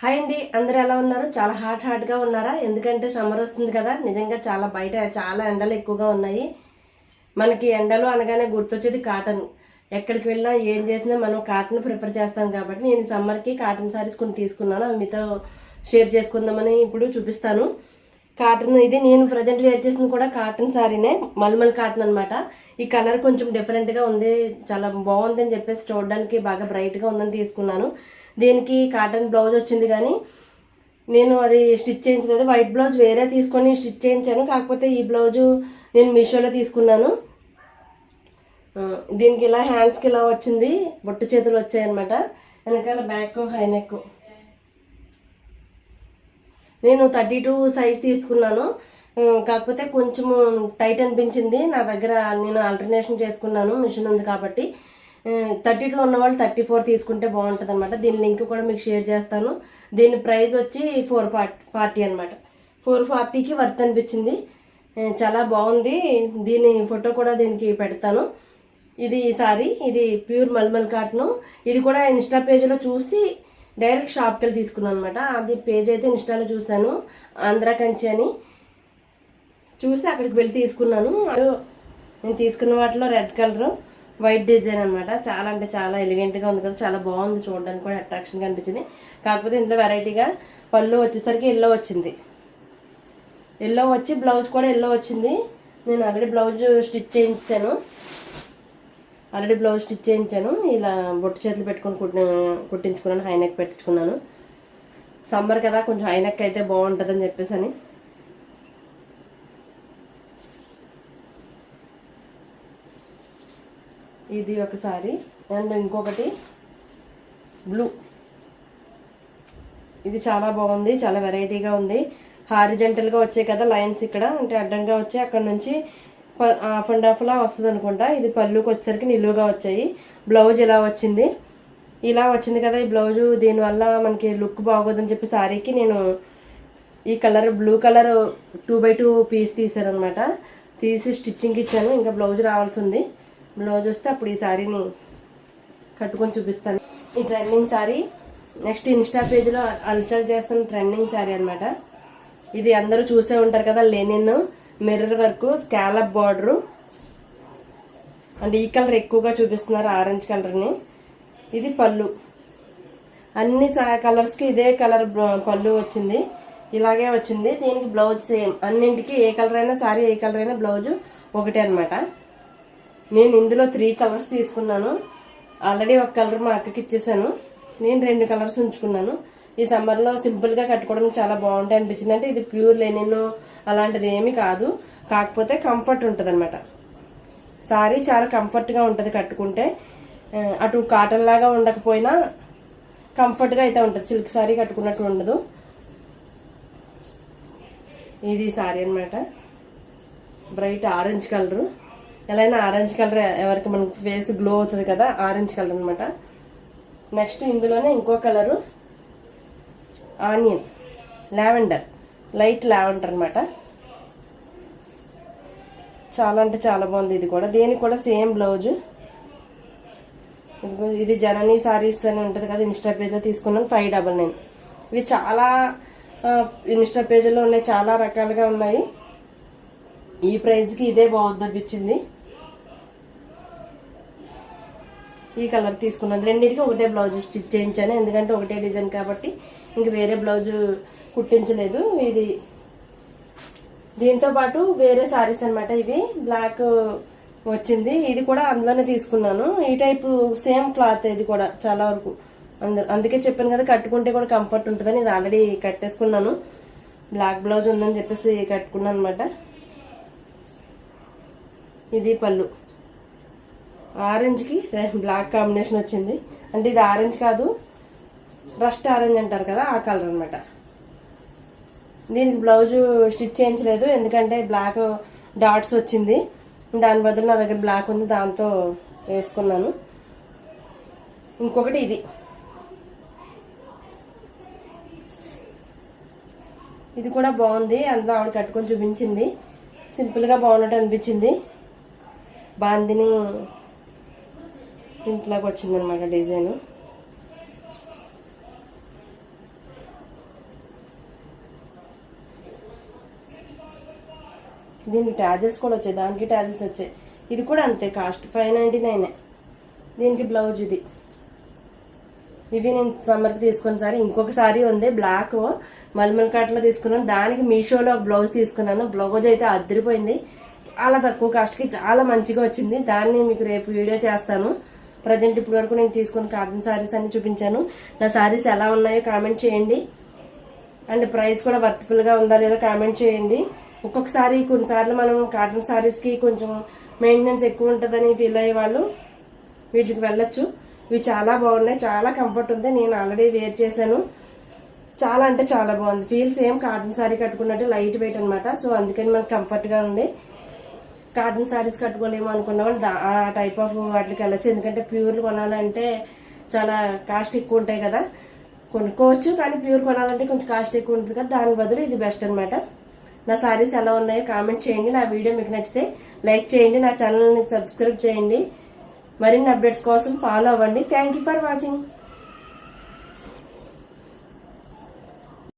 Hi అండి, అందరూ ఎలా ఉన్నారు? చాలా హాట్గా ఉన్నారా? ఎందుకంటే సమ్మర్ వస్తుంది కదా. నిజంగా చాలా బయట చాలా ఎండలు ఎక్కువగా ఉన్నాయి. మనకి ఎండలు అనగానే గుర్తొచ్చేది కాటన్. ఎక్కడికి వెళ్ళినా ఏం చేసినా మనం కాటన్ ప్రిఫర్ చేస్తాం కాబట్టి నేను సమ్మర్కి కాటన్ శారీస్ కొన్ని తీసుకున్నాను. అవి మీతో షేర్ చేసుకుందామని ఇప్పుడు చూపిస్తాను. కాటన్ ఇది నేను ప్రజెంట్ వేర్ చేసింది కూడా కాటన్ శారీనే, మల్మల్ కాటన్ అనమాట. ఈ కలర్ కొంచెం డిఫరెంట్గా ఉంది, చాలా బాగుంది అని చెప్పేసి చూడడానికి బాగా బ్రైట్గా ఉందని తీసుకున్నాను. దీనికి కాటన్ బ్లౌజ్ వచ్చింది కానీ నేను అది స్టిచ్ చేయించలేదు. వైట్ బ్లౌజ్ వేరే తీసుకొని స్టిచ్ చేయించాను. కాకపోతే ఈ బ్లౌజు నేను మీషోలో తీసుకున్నాను. దీనికి ఇలా హ్యాండ్స్కి ఇలా వచ్చింది, బొట్టు చేతులు వచ్చాయన్నమాట. వెనకాల బ్యాక్ హై నెక్. నేను 32 సైజ్ తీసుకున్నాను. కాకపోతే కొంచెం టైట్ అనిపించింది నా దగ్గర. నేను ఆల్టర్నేషన్ చేసుకున్నాను, మిషన్ ఉంది కాబట్టి. 32 ఉన్నవాళ్ళు 34 తీసుకుంటే బాగుంటుంది అనమాట. దీని లింక్ కూడా మీకు షేర్ చేస్తాను. దీని ప్రైస్ వచ్చి 440 అనమాట. 440కి వర్త్ అనిపించింది. చాలా బాగుంది. దీని ఫోటో కూడా దీనికి పెడతాను. ఇది సారీ, ఇది ప్యూర్ మల్మల్ కాటను. ఇది కూడా ఇన్స్టా పేజ్లో చూసి డైరెక్ట్ షాప్కి వెళ్ళి తీసుకున్నాను అనమాట. అది పేజ్ అయితే ఇన్స్టాలో చూశాను, ఆంధ్ర కంచి అని చూసి అక్కడికి వెళ్ళి తీసుకున్నాను. నేను తీసుకున్న వాటిలో రెడ్ కలర్ వైట్ డిజైన్ అనమాట. చాలా అంటే చాలా ఎలిగెంట్గా ఉంది కదా, చాలా బాగుంది, చూడడానికి కూడా అట్రాక్షన్గా అనిపించింది. కాకపోతే ఇంత వెరైటీగా పళ్ళు వచ్చేసరికి ఎల్లో వచ్చింది. ఎల్లో వచ్చి బ్లౌజ్ కూడా ఎల్లో వచ్చింది. నేను ఆల్రెడీ బ్లౌజ్ స్టిచ్ చేయించాను. ఇలా బొట్టు చేతులు పెట్టుకొని కుట్టించుకున్నాను, హైనెక్ పెట్టించుకున్నాను. సమ్మర్ కదా, కొంచెం హైనెక్ అయితే బాగుంటుందని చెప్పేసి అని. ఇది ఒకసారి, అండ్ ఇంకొకటి బ్లూ. ఇది చాలా బాగుంది, చాలా వెరైటీగా ఉంది. హారిజెంటల్గా వచ్చాయి కదా లైన్స్, ఇక్కడ అంటే అడ్డంగా వచ్చి అక్కడ నుంచి హాఫ్ అండ్ హాఫ్లా వస్తుంది అనుకుంటా. ఇది పళ్ళుకి వచ్చేసరికి నిలువుగా వచ్చాయి. బ్లౌజ్ ఇలా వచ్చింది, ఇలా వచ్చింది కదా ఈ బ్లౌజు. దీనివల్ల మనకి లుక్ బాగోదని చెప్పి శారీకి నేను ఈ colour blue colour 2x2 piece తీసారనమాట. తీసి స్టిచ్చింగ్కి ఇచ్చాను. ఇంకా బ్లౌజ్ రావాల్సి ఉంది. బ్లౌజ్ వస్తే అప్పుడు ఈ శారీని కట్టుకొని చూపిస్తాను. ఈ ట్రెండింగ్ శారీ నెక్స్ట్ ఇన్స్టా పేజ్లో అల్చల్ చేస్తున్న ట్రెండింగ్ శారీ అనమాట. ఇది అందరూ చూసే ఉంటారు కదా, linen mirror work scallop border. అంటే ఈ కలర్ ఎక్కువగా చూపిస్తున్నారు, ఆరెంజ్ కలర్ని. ఇది పళ్ళు, అన్ని కలర్స్కి ఇదే కలర్ పళ్ళు వచ్చింది, ఇలాగే వచ్చింది. దీనికి బ్లౌజ్ సేమ్, అన్నింటికి ఏ కలర్ అయినా శారీ ఏ కలర్ అయినా బ్లౌజు ఒకటే అనమాట. నేను ఇందులో 3 కలర్స్ తీసుకున్నాను. ఆల్రెడీ ఒక కలర్ మా అక్కకి ఇచ్చేసాను. నేను 2 కలర్స్ ఉంచుకున్నాను. ఈ సమ్మర్లో సింపుల్గా కట్టుకోవడం చాలా బాగుంటాయి అనిపించింది. అంటే ఇది ప్యూర్ లెనిన్ అలాంటిది ఏమీ కాదు, కాకపోతే కంఫర్ట్ ఉంటుంది అనమాట. సారీ చాలా కంఫర్ట్గా ఉంటుంది కట్టుకుంటే. అటు కాటన్ లాగా ఉండకపోయినా కంఫర్ట్గా అయితే ఉంటుంది. సిల్క్ సారీ కట్టుకున్నట్టు ఉండదు. ఇది సారీ అనమాట, బ్రైట్ ఆరెంజ్ కలరు. ఎలా అయినా ఆరెంజ్ కలర్ ఎవరికి మనకి ఫేస్ గ్లో అవుతుంది కదా, ఆరెంజ్ కలర్ అనమాట. నెక్స్ట్ ఇందులోనే ఇంకో colour onion lavender, light lavender అనమాట. చాలా అంటే చాలా బాగుంది. ఇది కూడా, దీనికి కూడా సేమ్ బ్లౌజు. ఇది జననీ సారీస్ అని ఉంటుంది కదా, ఇన్స్టా పేజ్లో తీసుకున్నాను. 599. ఇవి చాలా ఇన్స్టా పేజ్లో ఉన్నాయి, చాలా రకాలుగా ఉన్నాయి. ఈ ప్రైస్కి ఇదే బాగుంది అనిపించింది. ఈ కలర్ తీసుకున్నాను. రెండింటికి ఒకటే బ్లౌజ్ స్టిచ్ చేయించాను, ఎందుకంటే ఒకటే డిజైన్ కాబట్టి ఇంక వేరే బ్లౌజు కుట్టించలేదు. ఇది దీంతో పాటు వేరే సారీస్ అనమాట. ఇవి బ్లాక్ వచ్చింది, ఇది కూడా అందులోనే తీసుకున్నాను. ఈ టైపు సేమ్ క్లాత్ ఇది కూడా చాలా వరకు. అందుకే చెప్పాను కదా, కట్టుకుంటే కూడా కంఫర్ట్ ఉంటుందని. ఇది ఆల్రెడీ కట్టేసుకున్నాను, బ్లాక్ బ్లౌజ్ ఉందని చెప్పేసి కట్టుకున్నాను అనమాట. ఇది పళ్ళు, ఆరెంజ్కి బ్లాక్ కాంబినేషన్ వచ్చింది. అంటే ఇది ఆరెంజ్ కాదు, రస్ట్ ఆరెంజ్ అంటారు కదా, ఆ కలర్ అనమాట. దీనికి బ్లౌజు స్టిచ్ చేయించలేదు, ఎందుకంటే బ్లాక్ డాట్స్ వచ్చింది. దాని బదులు నా దగ్గర బ్లాక్ ఉంది, దాంతో వేసుకున్నాను. ఇంకొకటి ఇది కూడా బాగుంది. అందులో ఆవిడ కట్టుకొని చూపించింది, సింపుల్గా బాగున్నట్టు అనిపించింది. బాందిని ప్రింట్ లాగా వచ్చిందనమాట డిజైన్. దీనికి ట్యాజెస్ కూడా వచ్చాయి, దానికి ట్యాజెస్ వచ్చాయి. ఇది కూడా అంతే కాస్ట్ 599. దీనికి బ్లౌజ్ ఇది. ఇవి నేను సమ్మర్కి తీసుకున్న సారీ. ఇంకొక సారీ ఉంది బ్లాక్ మల్మల్ కాట్లో తీసుకున్నాను. దానికి మీషోలో ఒక బ్లౌజ్ తీసుకున్నాను. బ్లౌజ్ అయితే అదిరిపోయింది, చాలా తక్కువ కాస్ట్కి చాలా మంచిగా వచ్చింది. దాన్ని మీకు రేపు వీడియో చేస్తాను. ప్రజెంట్ ఇప్పటి వరకు నేను తీసుకున్న కాటన్ సారీస్ అన్ని చూపించాను. నా సారీస్ ఎలా ఉన్నాయో కామెంట్ చేయండి. అండ్ ప్రైస్ కూడా వర్త్ఫుల్గా ఉందా లేదో కామెంట్ చేయండి. ఒక్కొక్కసారి కొన్నిసార్లు మనం కాటన్ సారీస్కి కొంచెం మెయింటెనెన్స్ ఎక్కువ ఉంటుందని ఫీల్ అయ్యే వాళ్ళు వీటికి వెళ్ళొచ్చు. ఇవి చాలా బాగున్నాయి, చాలా కంఫర్ట్ ఉంది. నేను ఆల్రెడీ వేర్ చేశాను. చాలా అంటే చాలా బాగుంది. ఫీల్ సేమ్ కాటన్ సారీ కట్టుకున్నట్టు లైట్ వెయిట్ అనమాట. సో అందుకని మనకు కంఫర్ట్గా ఉంది. కాటన్ సారీస్ కట్టుకోలేము అనుకున్న వాళ్ళు ఆ టైప్ ఆఫ్ వాటికి వెళ్ళొచ్చు. ఎందుకంటే ప్యూర్ కొనాలంటే చాలా కాస్ట్ ఎక్కువ ఉంటాయి కదా. కొనుక్కోవచ్చు, కానీ ప్యూర్ కొనాలంటే కొంచెం కాస్ట్ ఎక్కువ ఉంటుంది కదా. దాని బదులు ఇది బెస్ట్ అనమాట. నా సారీస్ ఎలా ఉన్నాయో కామెంట్ చేయండి. నా వీడియో మీకు నచ్చితే లైక్ చేయండి. నా ఛానల్ని సబ్స్క్రైబ్ చేయండి. మరిన్ని అప్డేట్స్ కోసం ఫాలో అవ్వండి. Thank you for watching.